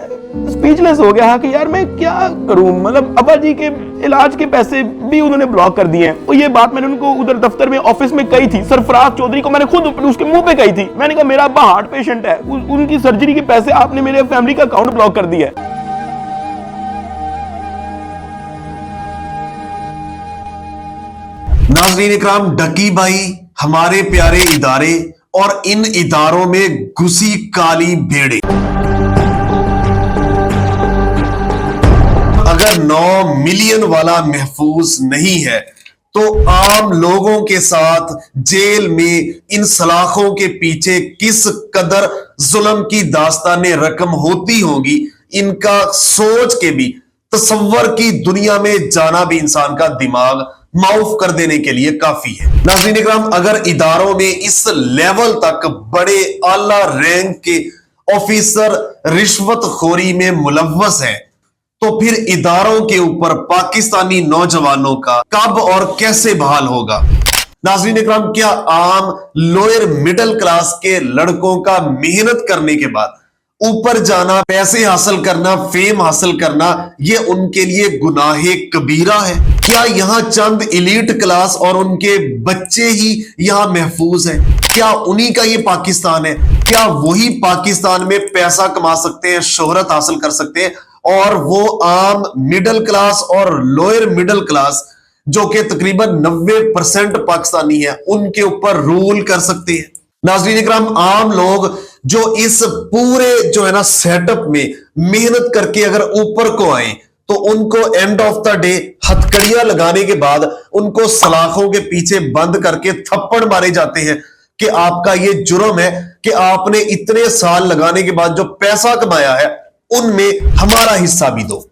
Speechless हो गया कि यार मैं क्या करूं, मतलब अब्बा जी के इलाज के पैसे भी उन्होंने ब्लॉक कर दिए हैं। और ये बात मैंने उनको उधर दफ्तर में ऑफिस में कही थी, सरफराज चौधरी को मैंने खुद उसके मुंह पे कही थी। मैंने कहा मेरा अब्बा हार्ट पेशेंट है, उनकी सर्जरी के पैसे आपने मेरे फैमिली का अकाउंट ब्लॉक कर दिया है। नाज़रीन इकराम, डकी भाई हमारे प्यारे इदारे और इन इदारों में घुसी काली भेड़े। अगर 9 मिलियन वाला महफूज नहीं है तो आम लोगों के साथ जेल में इन सलाखों के पीछे किस कदर जुल्म की दास्ताने रकम होती होगी, इनका सोच के भी तसव्वुर की दुनिया में जाना भी इंसान का दिमाग माउफ कर देने के लिए काफी है। नाज़रीन इकराम, अगर इदारों में इस लेवल तक बड़े आला रैंक के ऑफिसर रिश्वतखोरी में मुलव्वस हैं, तो फिर इदारों के ऊपर पाकिस्तानी नौजवानों का कब और कैसे बहाल होगा। नाज़रीन इकराम, क्या आम लोअर मिडिल क्लास के लड़कों का मेहनत करने के बाद ऊपर जाना, पैसे हासिल करना, फेम हासिल करना, ये उनके लिए गुनाहे कबीरा है? क्या यहाँ चंद एलीट क्लास और उनके बच्चे ही यहाँ महफूज हैं? क्या उन्हीं का ये पाकिस्तान है? क्या वही पाकिस्तान में पैसा कमा सकते हैं, शोहरत हासिल कर सकते हैं, और वो आम मिडिल क्लास और लोअर मिडिल क्लास जो कि तकरीबन 90% पाकिस्तानी है, उनके ऊपर रूल कर सकते हैं? नाज़रीन इकराम, आम लोग जो इस पूरे जो है ना सेटअप में मेहनत करके अगर ऊपर को आए, तो उनको एंड ऑफ द डे हथकड़ियां लगाने के बाद उनको सलाखों के पीछे बंद करके थप्पड़ मारे जाते हैं कि आपका ये जुर्म है कि आपने इतने साल लगाने के बाद जो पैसा कमाया है उनमें हमारा हिस्सा भी दो,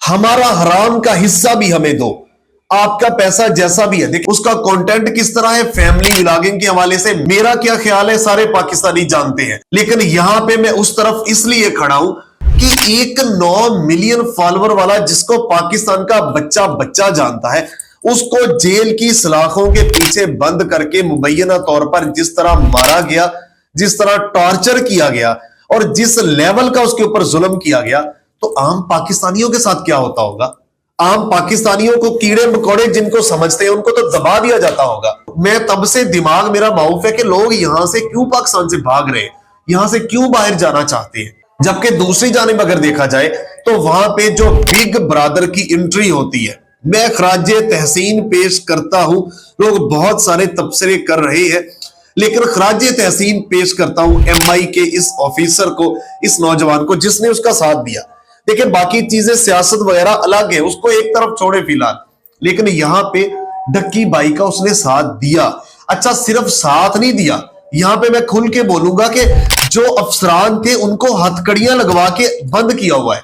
हमारा हराम का हिस्सा भी हमें दो। आपका पैसा जैसा भी है, देखिए उसका कंटेंट किस तरह है, फैमिली व्लॉगिंग के हवाले से मेरा क्या ख्याल है सारे पाकिस्तानी जानते हैं। लेकिन यहां पे मैं उस तरफ इसलिए खड़ा हूं कि एक 9 मिलियन फॉलोअर वाला, जिसको पाकिस्तान का बच्चा बच्चा जानता है, उसको जेल की सलाखों के पीछे बंद करके मुबैना तौर पर जिस तरह मारा गया, जिस तरह टॉर्चर किया गया और जिस लेवल का उसके ऊपर जुल्म किया गया, तो आम पाकिस्तानियों के साथ क्या होता होगा? आम पाकिस्तानियों को कीड़े मकोड़े जिनको समझते हैं उनको तो दबा दिया जाता होगा। मैं तब से दिमाग मेरा माउफ है कि लोग यहां से क्यों पाकिस्तान से भाग रहे हैं, यहां से क्यों बाहर जाना चाहते हैं, जबकि दूसरी जानिब अगर देखा जाए तो वहां पे जो बिग ब्रदर की एंट्री होती है, मैं खराजे तहसीन पेश करता हूं। लोग बहुत सारे तबसरे कर रहे हैं, लेकिन खराजे तहसीन पेश करता हूं MI के इस ऑफिसर को, इस नौजवान को जिसने उसका साथ दिया। देखिए बाकी चीजें सियासत वगैरह अलग है, उसको एक तरफ छोड़े फिलहाल, लेकिन यहां पे डक्की भाई का उसने साथ दिया। अच्छा, सिर्फ साथ नहीं दिया, यहां पे मैं खुल के बोलूंगा कि जो अफसरान थे उनको हथकड़ियां लगवा के बंद किया हुआ है।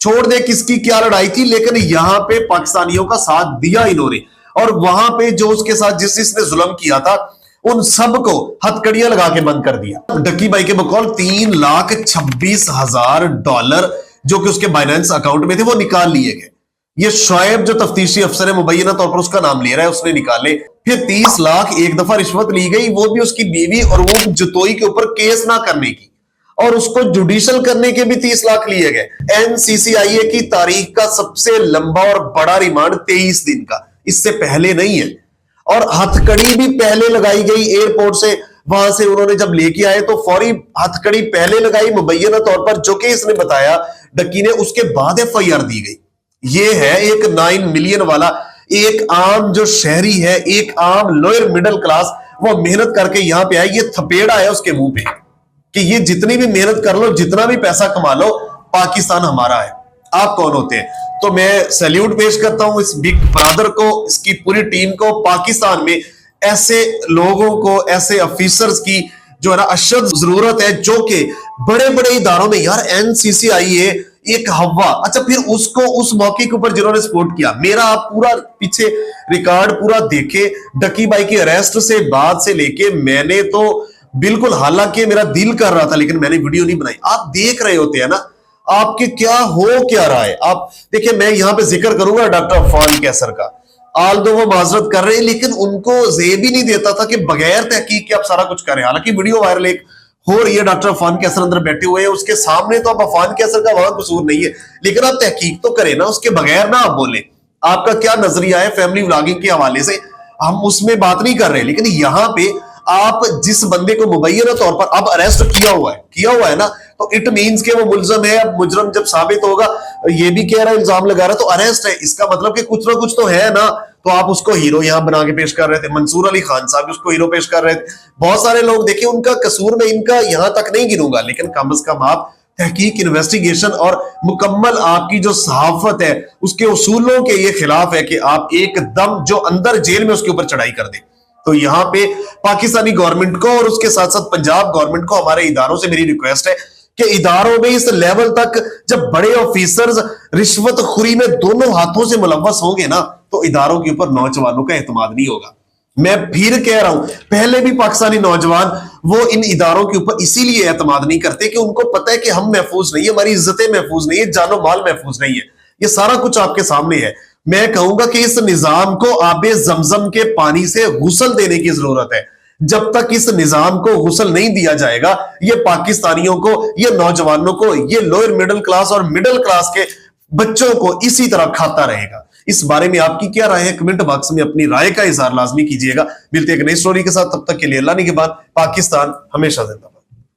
छोड़ दे किसकी क्या लड़ाई थी, लेकिन यहां पे पाकिस्तानियों का साथ दिया इन्होंने, और वहां पे जो उसके साथ जिसने जुल्म किया था उन सबको हथकड़ियां लगा के बंद कर दिया। डक्की भाई के बकौल $3,26,000 जो कि उसके बाइनेंस अकाउंट में थे वो निकाल लिए गए। ये शोएब जो तफ्तीशी अफसर है, मुबैना तौर पर उसका नाम ले रहा है, उसने निकाले। फिर 30 लाख एक दफा रिश्वत ली गई, वो भी उसकी बीवी और वो जतोई के ऊपर केस ना करने की, और उसको जुडिशल करने के भी 30 लाख लिए गए। NCCIA की तारीख का सबसे लंबा और बड़ा रिमांड 23 दिन का, इससे पहले नहीं है। और हथकड़ी भी पहले लगाई गई एयरपोर्ट से, वहां से उन्होंने जब लेके आए तो फौरी हथकड़ी पहले लगाई मुबैना तौर पर, जो कि इसने बताया डक्की ने, उसके बाद FIR दी गई। ये है एक 9 मिलियन वाला, एक आम जो शहरी है, एक आम लोअर मिडिल क्लास, वो मेहनत करके यहां पे आया, ये थपेड़ा है उसके मुंह पे कि ये जितनी भी मेहनत कर लो, जितना भी पैसा कमा लो, पाकिस्तान हमारा है। आप कौन होते हैं? तो मैं सैल्यूट पेश करता हूं इस बिग ब्रदर को, इसकी पूरी टीम को। पाकिस्तान में ऐसे लोगों को, ऐसे ऑफिसर्स की जो है ना अशद जरूरत है, जो कि बड़े बड़े इदारों में, यार NCCIA एक हवा। अच्छा, फिर उसको उस मौके के ऊपर जिन्होंने सपोर्ट किया, मेरा आप पूरा पीछे रिकॉर्ड पूरा देखे, डक्की भाई की अरेस्ट से बाद से लेके मैंने तो बिल्कुल, हालांकि मेरा दिल कर रहा था लेकिन मैंने वीडियो नहीं बनाई। आप देख रहे होते हैं ना, आपके क्या हो क्या रहा है। आप देखिए, मैं यहां पे जिक्र करूंगा डॉक्टर अफान कैसर का, आल दो वो माजरत कर रहे हैं, लेकिन उनको जेब ही नहीं देता था कि बगैर तहकीक के आप सारा कुछ करें। हालांकि वीडियो वायरल एक हो रही है, डॉक्टर अफान कैसर अंदर बैठे हुए हैं, उसके सामने तो अब अफान कैसर का वहां कसूर नहीं है, लेकिन आप तहकीक तो करें ना, उसके बगैर ना आप बोले। आपका क्या नजरिया है फैमिली व्लॉगिंग के हवाले से, हम उसमें बात नहीं कर रहे, लेकिन यहाँ पे आप जिस बंदे को मुबैना तौर पर अब अरेस्ट किया हुआ है ना, तो इट मींस कि वो मुलजम है। अब मुजरम जब साबित होगा, ये भी कह रहा है, इल्जाम लगा रहा है, तो अरेस्ट है, इसका मतलब कि कुछ ना कुछ तो है ना। तो आप उसको हीरो यहां बना के पेश कर रहे थे, मंसूर अली खान साहब उसको हीरो पेश कर रहे थे, बहुत सारे लोग, देखिए उनका कसूर में इनका यहां तक नहीं गिनूंगा, लेकिन कम से कम आप तहकीक, इन्वेस्टिगेशन और मुकम्मल आपकी जो सहाफत है उसके उसूलों के ये खिलाफ है कि आप एकदम जो अंदर जेल में उसके ऊपर चढ़ाई कर दे। तो यहाँ पे पाकिस्तानी गवर्नमेंट को और उसके साथ साथ पंजाब गवर्नमेंट को, हमारे इदारों से मेरी रिक्वेस्ट है कि इदारों में इस लेवल तक जब बड़े ऑफिसर्स रिश्वतखोरी में दोनों हाथों से मुलव्वस होंगे ना, तो इदारों के ऊपर नौजवानों का एतमाद नहीं होगा। मैं फिर कह रहा हूं, पहले भी पाकिस्तानी नौजवान वो इन इदारों के ऊपर इसीलिए एतमाद नहीं करते कि उनको पता है कि हम महफूज नहीं है, हमारी इज्जतें महफूज नहीं है, जानो माल महफूज नहीं है। ये सारा कुछ आपके सामने है। मैं कहूंगा कि इस निजाम को आबे जमजम के पानी से गुस्ल देने की जरूरत है। जब तक इस निजाम को गुस्ल नहीं दिया जाएगा, ये पाकिस्तानियों को, ये नौजवानों को, ये लोअर मिडिल क्लास और मिडिल क्लास के बच्चों को इसी तरह खाता रहेगा। इस बारे में आपकी क्या राय है, कमेंट बॉक्स में अपनी राय का इजहार लाजमी कीजिएगा। मिलते हैं एक नई स्टोरी के साथ, तब तक के लिए अल्लाह निगहबान। पाकिस्तान हमेशा जिंदा।